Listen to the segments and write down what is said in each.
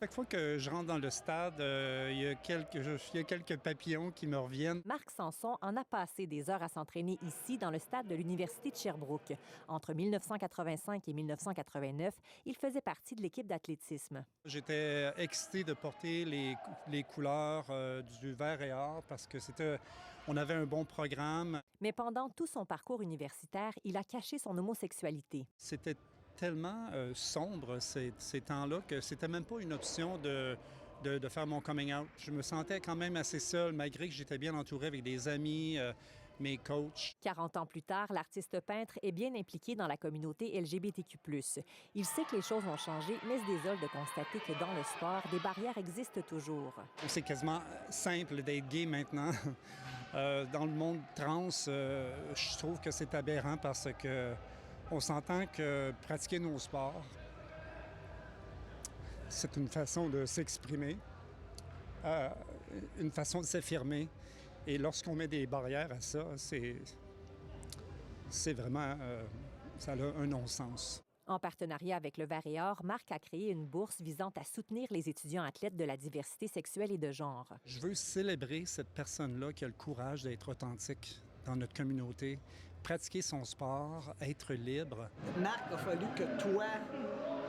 Chaque fois que je rentre dans le stade, il y a quelques papillons qui me reviennent. Marc Sanson en a passé des heures à s'entraîner ici, dans le stade de l'Université de Sherbrooke. Entre 1985 et 1989, il faisait partie de l'équipe d'athlétisme. J'étais excité de porter les couleurs du vert et or parce que on avait un bon programme. Mais pendant tout son parcours universitaire, il a caché son homosexualité. C'était tellement sombre ces temps-là que c'était même pas une option de faire mon coming out. Je me sentais quand même assez seul, malgré que j'étais bien entouré avec des amis, mes coachs. 40 ans plus tard, l'artiste peintre est bien impliqué dans la communauté LGBTQ+. Il sait que les choses ont changé, mais se désole de constater que dans le sport, des barrières existent toujours. C'est quasiment simple d'être gay maintenant. Dans le monde trans, je trouve que c'est aberrant parce que on s'entend que pratiquer nos sports, c'est une façon de s'exprimer, une façon de s'affirmer. Et lorsqu'on met des barrières à ça, c'est vraiment... ça a un non-sens. En partenariat avec le Vert et Or, Marc a créé une bourse visant à soutenir les étudiants athlètes de la diversité sexuelle et de genre. Je veux célébrer cette personne-là qui a le courage d'être authentique dans notre communauté, pratiquer son sport, être libre. Marc, il a fallu que toi,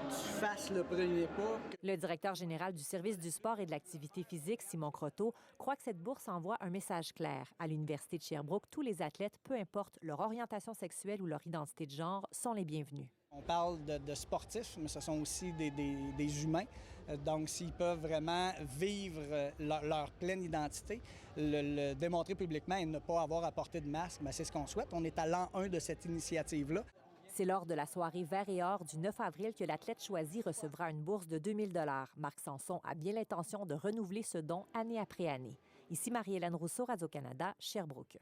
tu fasses le premier pas. Le directeur général du service du sport et de l'activité physique, Simon Croteau, croit que cette bourse envoie un message clair. À l'Université de Sherbrooke, tous les athlètes, peu importe leur orientation sexuelle ou leur identité de genre, sont les bienvenus. On parle de sportifs, mais ce sont aussi des humains. Donc, s'ils peuvent vraiment vivre leur pleine identité, le démontrer publiquement et ne pas avoir à porter de masque, bien, c'est ce qu'on souhaite. On est à l'an 1 de cette initiative-là. C'est lors de la soirée Vert et Or du 9 avril que l'athlète choisi recevra une bourse de 2 000 $. Marc Sanson a bien l'intention de renouveler ce don année après année. Ici Marie-Hélène Rousseau, Radio-Canada, Sherbrooke.